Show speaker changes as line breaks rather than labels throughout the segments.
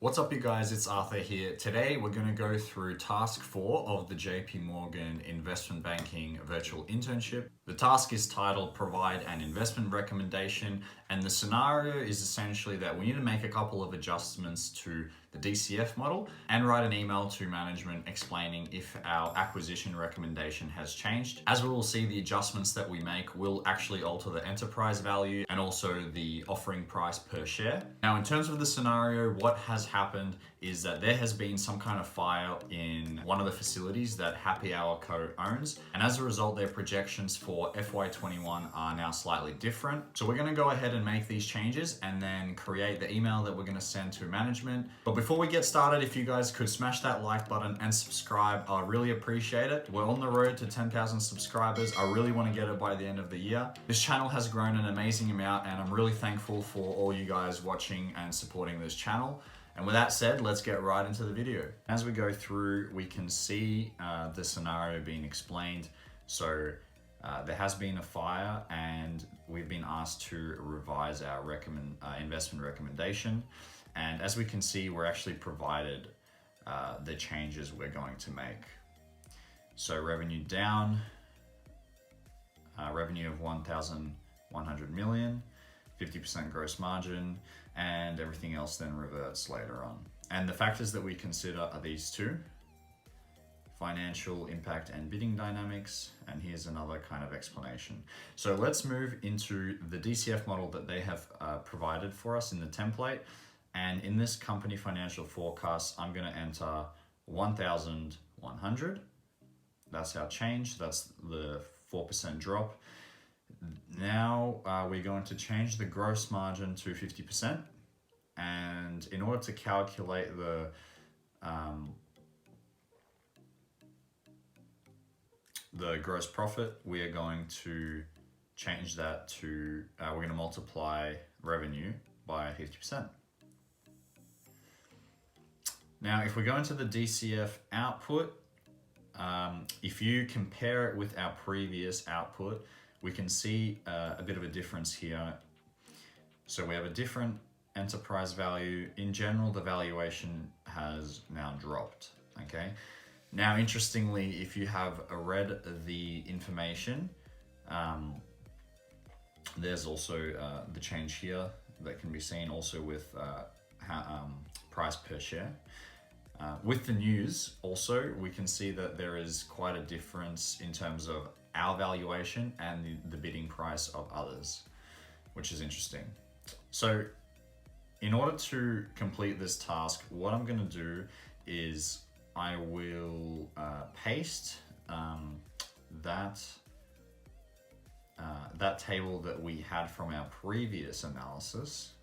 What's up, you guys? It's Arthur here. Today we're going to go through task 4 of the JP Morgan Investment Banking Virtual Internship. The task is titled Provide an Investment Recommendation, and the scenario is essentially that we need to make a couple of adjustments to the DCF model and write an email to management explaining if our acquisition recommendation has changed. As we will see, the adjustments that we make will actually alter the enterprise value and also the offering price per share. Now, in terms of the scenario, what has happened is that there has been some kind of fire in one of the facilities that HappyHour Co owns, and as a result their projections for FY21 are now slightly different. So we're going to go ahead and make these changes and then create the email that we're going to send to management. But before we get started, if you guys could smash that like button and subscribe, I really appreciate it. We're on the road to 10,000 subscribers. I really want to get it by the end of the year. This channel has grown an amazing amount and I'm really thankful for all you guys watching and supporting this channel. And with that said, let's get right into the video. As we go through, we can see the scenario being explained. So there has been a fire and we've been asked to revise our investment recommendation. And as we can see, we're actually provided the changes we're going to make. So revenue down, revenue of 1,100 million, 50% gross margin, and everything else then reverts later on. And the factors that we consider are these two: financial impact and bidding dynamics. And here's another kind of explanation. So let's move into the DCF model that they have provided for us in the template. And in this company financial forecast, I'm going to enter 1,100. That's our change. That's the 4% drop. Now we're going to change the gross margin to 50%. And in order to calculate the gross profit, we are going to change that to, we're going to multiply revenue by 50%. Now, if we go into the DCF output, if you compare it with our previous output, we can see a bit of a difference here. So we have a different enterprise value. In general, the valuation has now dropped, okay? Now, interestingly, if you have read the information, there's also the change here that can be seen also with price per share. With the news also, we can see that there is quite a difference in terms of our valuation and the bidding price of others, which is interesting. So in order to complete this task, what I'm going to do is I will paste that table that we had from our previous analysis,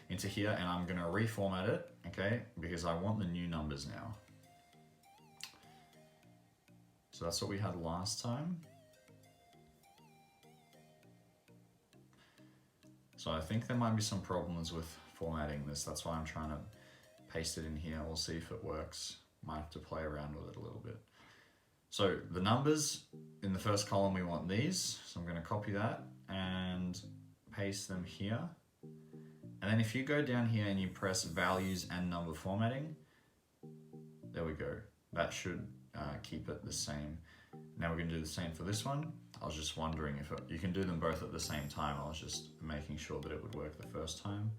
into here, and I'm going to reformat it, okay, because I want the new numbers now. So that's what we had last time. So I think there might be some problems with formatting this. That's why I'm trying to paste it in here. We'll see if it works. Might have to play around with it a little bit. So the numbers in the first column, we want these. So I'm going to copy that and paste them here. And then if you go down here and you press values and number formatting, there we go. That should keep it the same. Now we're going to do the same for this one. I was just wondering if you can do them both at the same time. I was just making sure that it would work the first time.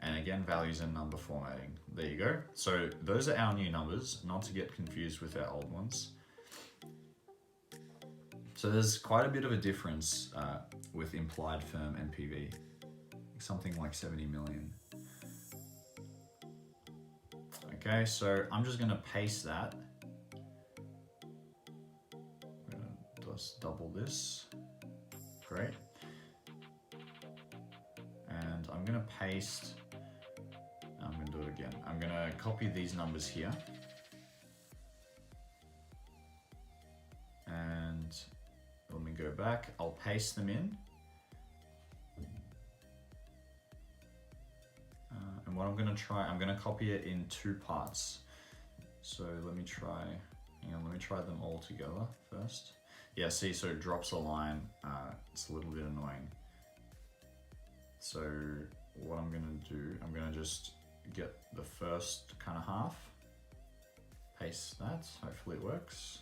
And again, values and number formatting. There you go. So those are our new numbers, not to get confused with our old ones. So there's quite a bit of a difference with implied firm NPV. Something like 70 million. Okay, so I'm just going to paste that. I'm going to just double this. Great. And I'm going to paste, I'm going to do it again. I'm going to copy these numbers here. And let me go back. I'll paste them in. And what I'm going to try, I'm going to copy it in 2 parts. So let me try them all together first. Yeah, see, so it drops a line. It's a little bit annoying. So what I'm going to do, I'm going to just get the first kind of half. Paste that, hopefully it works.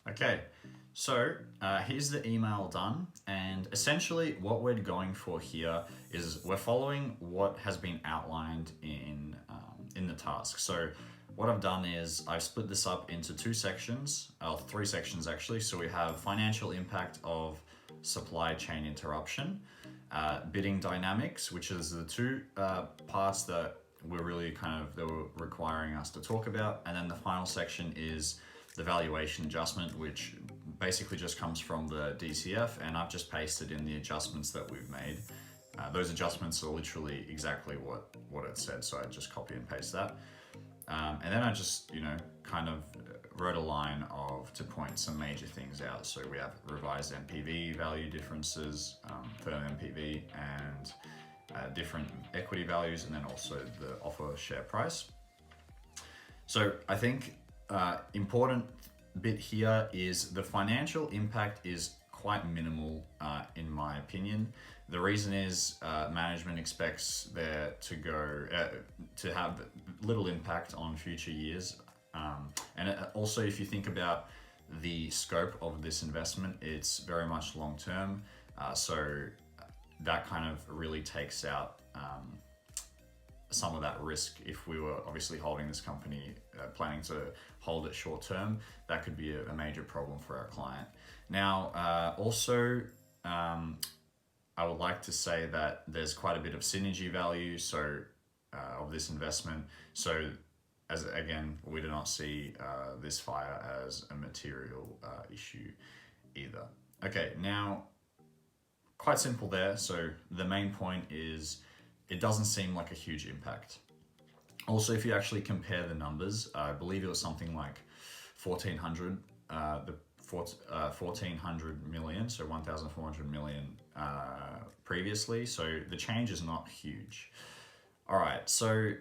Okay, so here's the email done, and essentially what we're going for here is we're following what has been outlined in the task. So what I've done is I've split this up into two sections, three sections actually. So we have financial impact of supply chain interruption, bidding dynamics, which is the two parts that they were requiring us to talk about, and then the final section is the valuation adjustment, which basically just comes from the DCF, and I've just pasted in the adjustments that we've made. Those adjustments are literally exactly what it said, so I just copy and paste that. And then I just, kind of wrote a line to point some major things out. So we have revised NPV value differences, firm NPV, and different equity values, and then also the offer share price. So I think important bit here is the financial impact is quite minimal in my opinion. The reason is management expects there to have little impact on future years. And also, if you think about the scope of this investment, it's very much long term. So that kind of really takes out some of that risk. If we were obviously holding this company, planning to hold it short term, that could be a major problem for our client. Now, also, I would like to say that there's quite a bit of synergy value of this investment. So again, we do not see this fire as a material issue either. Okay, now, quite simple there. So the main point is it doesn't seem like a huge impact. Also, if you actually compare the numbers, I believe it was something like 1,400 million, so 1,400 million previously. So the change is not huge. All right, so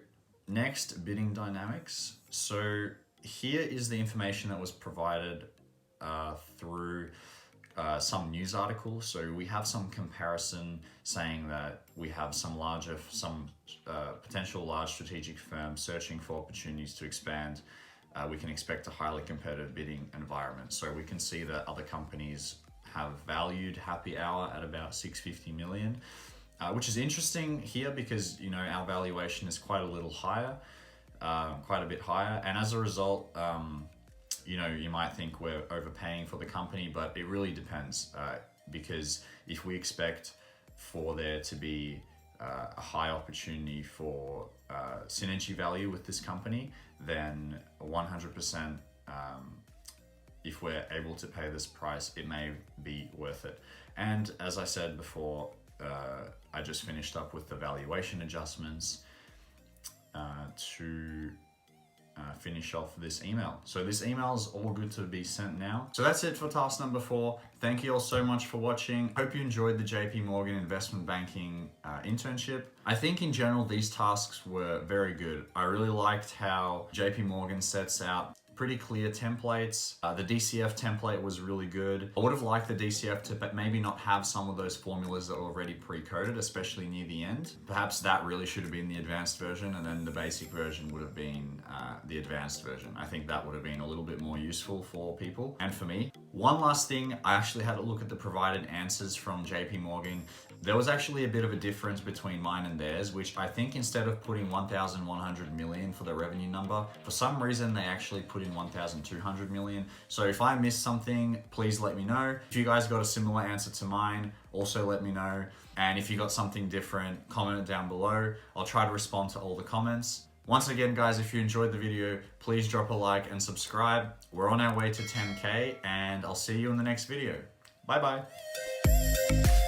next, bidding dynamics. So here is the information that was provided through some news articles. So we have some comparison saying that we have some potential large strategic firms searching for opportunities to expand. We can expect a highly competitive bidding environment. So we can see that other companies have valued HappyHour at about 650 million, which is interesting here because our valuation is quite a bit higher, and as a result, you know, you might think we're overpaying for the company, but it really depends. Because if we expect for there to be a high opportunity for synergy value with this company, then 100%, if we're able to pay this price, it may be worth it. And as I said before, I just finished up with the valuation adjustments to finish off this email. So this email is all good to be sent now. So that's it for task number 4. Thank you all so much for watching. Hope you enjoyed the JP Morgan investment banking internship. I think in general, these tasks were very good. I really liked how JP Morgan sets out pretty clear templates. The DCF template was really good. I would have liked the DCF to maybe not have some of those formulas that were already pre-coded, especially near the end. Perhaps that really should have been the advanced version, and then the basic version would have been the advanced version. I think that would have been a little bit more useful for people and for me. One last thing, I actually had a look at the provided answers from JP Morgan. There was actually a bit of a difference between mine and theirs, which I think instead of putting 1,100 million for the revenue number, for some reason they actually put in 1,200 million. So if I missed something, please let me know. If you guys got a similar answer to mine, also let me know. And if you got something different, comment it down below. I'll try to respond to all the comments. Once again, guys, if you enjoyed the video, please drop a like and subscribe. We're on our way to 10K, and I'll see you in the next video. Bye-bye.